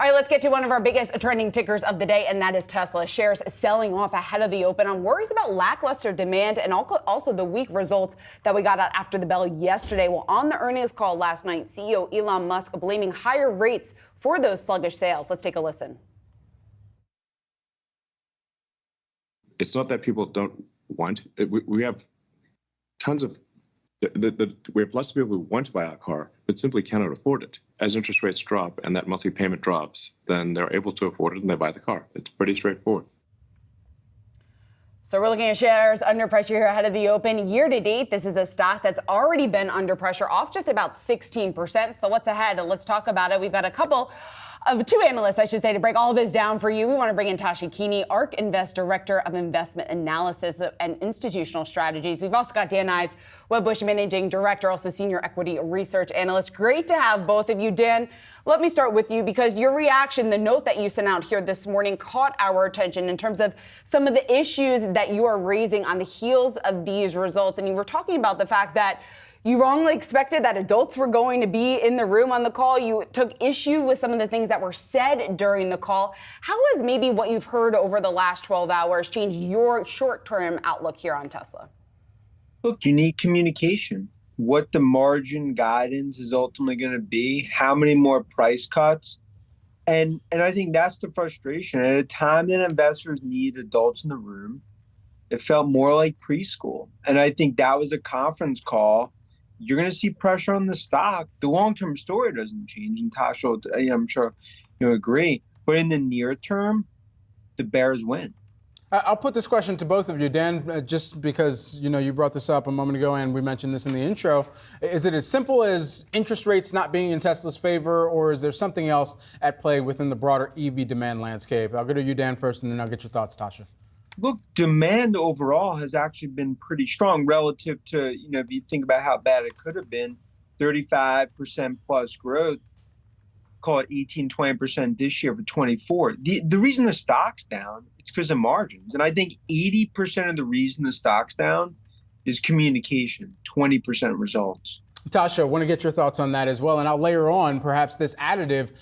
All right, let's get to one of our biggest trending tickers of the day, and that is Tesla. Shares selling off ahead of the open on worries about lackluster demand and also the weak results that we got out after the bell yesterday. Well, on the earnings call last night, CEO Elon Musk blaming higher rates for those sluggish sales. Let's take a listen. It's not that people don't want it. We have tons of we have lots of people who want to buy our car but simply cannot afford it. As interest rates drop and that monthly payment drops, then they're able to afford it and they buy the car. It's pretty straightforward. So we're looking at shares under pressure here ahead of the open. Year to date, this is a stock that's already been under pressure, off just about 16%. So what's ahead? Let's talk about it. We've got two analysts, I should say, to break all this down for you. We want to bring in Tasha Keeney, ARK Invest Director of Investment Analysis and Institutional Strategies. We've also got Dan Ives, Wedbush Managing Director, also Senior Equity Research Analyst. Great to have both of you. Dan, let me start with you because your reaction, the note that you sent out here this morning, caught our attention in terms of some of the issues that you are raising on the heels of these results. And you were talking about the fact that you wrongly expected that adults were going to be in the room on the call. You took issue with some of the things that were said during the call. How has maybe what you've heard over the last 12 hours changed your short-term outlook here on Tesla? Look, you need communication. What the margin guidance is ultimately going to be, how many more price cuts. And I think that's the frustration. At a time that investors need adults in the room, it felt more like preschool. And I think that was a conference call. You're going to see pressure on the stock. The long-term story doesn't change. And Tasha, I'm sure you'll agree. But in the near term, the bears win. I'll put this question to both of you, Dan, just because you brought this up a moment ago and we mentioned this in the intro. Is it as simple as interest rates not being in Tesla's favor, or is there something else at play within the broader EV demand landscape? I'll go to you, Dan, first, and then I'll get your thoughts, Tasha. Look, demand overall has actually been pretty strong relative to, if you think about how bad it could have been, 35% plus growth, call it 18, 20% this year for 24. The reason the stock's down, it's because of margins. And I think 80% of the reason the stock's down is communication, 20% results. Tasha, I want to get your thoughts on that as well. And I'll layer on perhaps this additive.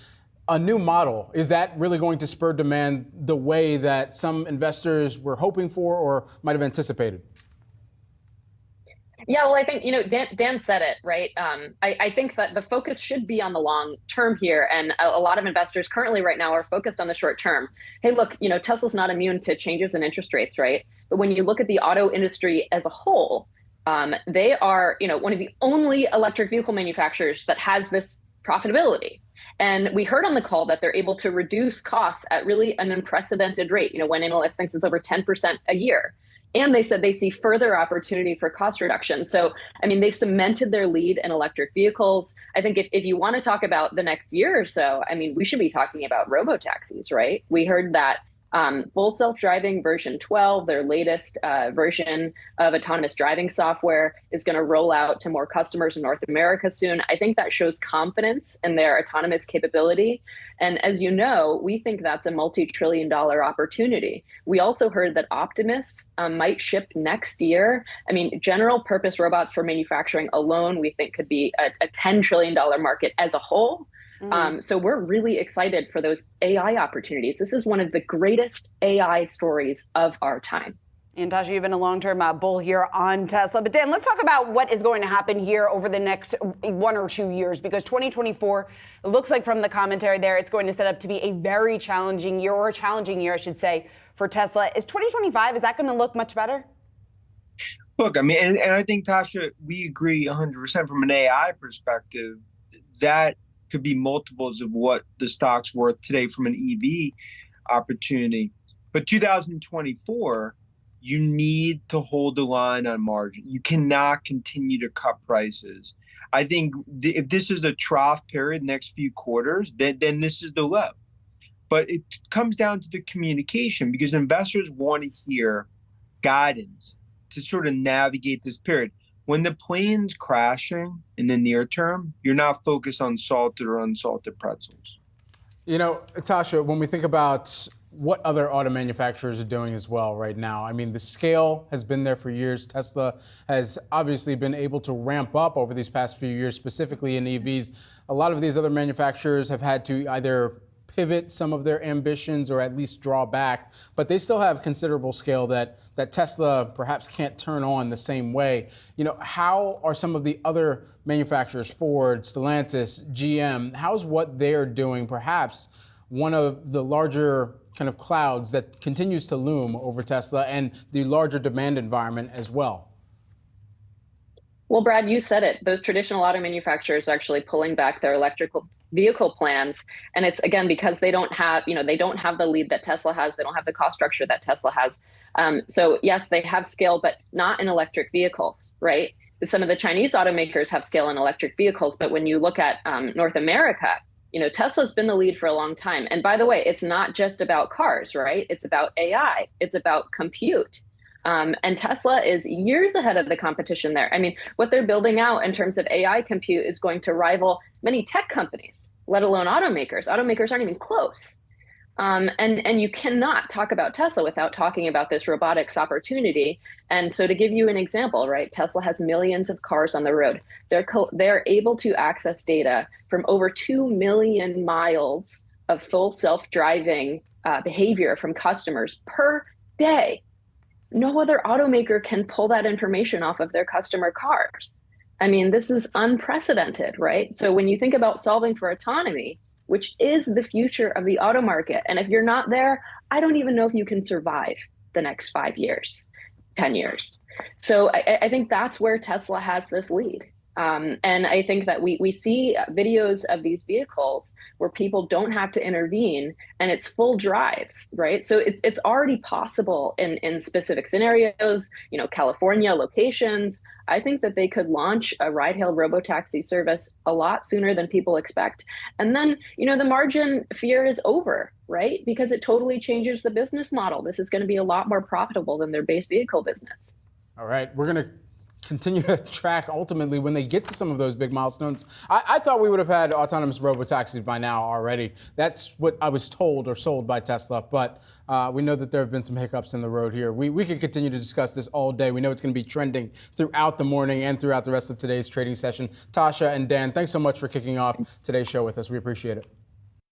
A new model, is that really going to spur demand the way that some investors were hoping for or might have anticipated? Yeah, well, I think, Dan said it, right? I think that the focus should be on the long term here. And a lot of investors currently right now are focused on the short term. Hey, look, Tesla's not immune to changes in interest rates, right? But when you look at the auto industry as a whole, they are, one of the only electric vehicle manufacturers that has this profitability. And we heard on the call that they're able to reduce costs at really an unprecedented rate. When analysts think it's over 10% a year. And they said they see further opportunity for cost reduction. So, they've cemented their lead in electric vehicles. I think if you want to talk about the next year or so, we should be talking about robo-taxis, right? We heard that full self-driving version 12, their latest version of autonomous driving software, is going to roll out to more customers in North America soon. I think that shows confidence in their autonomous capability. And as you know, we think that's a multi-trillion-dollar opportunity. We also heard that Optimus might ship next year. General purpose robots for manufacturing alone, we think could be a $10 trillion market as a whole. So we're really excited for those AI opportunities. This is one of the greatest AI stories of our time. And Tasha, you've been a long-term bull here on Tesla. But Dan, let's talk about what is going to happen here over the next 1 or 2 years, because 2024, it looks like from the commentary there, it's going to set up to be a very challenging year, or a challenging year, I should say, for Tesla. Is 2025, is that going to look much better? Look, and I think, Tasha, we agree 100% from an AI perspective. That could be multiples of what the stock's worth today from an EV opportunity. But 2024, you need to hold the line on margin. You cannot continue to cut prices. I think if this is a trough period, next few quarters, then this is the low. But it comes down to the communication, because investors want to hear guidance to sort of navigate this period. When the plane's crashing in the near term, you're not focused on salted or unsalted pretzels. Tasha, when we think about what other auto manufacturers are doing as well right now, the scale has been there for years. Tesla has obviously been able to ramp up over these past few years, specifically in EVs. A lot of these other manufacturers have had to either pivot some of their ambitions or at least draw back, but they still have considerable scale that Tesla perhaps can't turn on the same way. How are some of the other manufacturers, Ford, Stellantis, GM, how's what they're doing perhaps one of the larger kind of clouds that continues to loom over Tesla and the larger demand environment as well? Well, Brad, you said it. Those traditional auto manufacturers are actually pulling back their electrical vehicle plans. And it's, again, because they don't have, they don't have the lead that Tesla has. They don't have the cost structure that Tesla has. So yes, they have scale, but not in electric vehicles, right? Some of the Chinese automakers have scale in electric vehicles. But when you look at North America, Tesla's been the lead for a long time. And by the way, it's not just about cars, right? It's about AI. It's about compute. And Tesla is years ahead of the competition there. I mean, what they're building out in terms of AI compute is going to rival many tech companies, let alone automakers. Automakers aren't even close. And you cannot talk about Tesla without talking about this robotics opportunity. And so to give you an example, right, Tesla has millions of cars on the road. They're able to access data from over 2 million miles of full self-driving behavior from customers per day. No other automaker can pull that information off of their customer cars. I mean, this is unprecedented, right? So when you think about solving for autonomy, which is the future of the auto market, and if you're not there, I don't even know if you can survive the next 5 years, 10 years. So I think that's where Tesla has this lead. And I think that we see videos of these vehicles where people don't have to intervene and it's full drives, right? So it's already possible in specific scenarios, California locations. I think that they could launch a ride-hail robotaxi service a lot sooner than people expect. And then, the margin fear is over, right? Because it totally changes the business model. This is going to be a lot more profitable than their base vehicle business. All right, we're going to continue to track ultimately when they get to some of those big milestones. I thought we would have had autonomous robotaxis by now already. That's what I was told or sold by Tesla, but we know that there have been some hiccups in the road here. We could continue to discuss this all day. We know it's going to be trending throughout the morning and throughout the rest of today's trading session. Tasha and Dan, thanks so much for kicking off today's show with us. We appreciate it.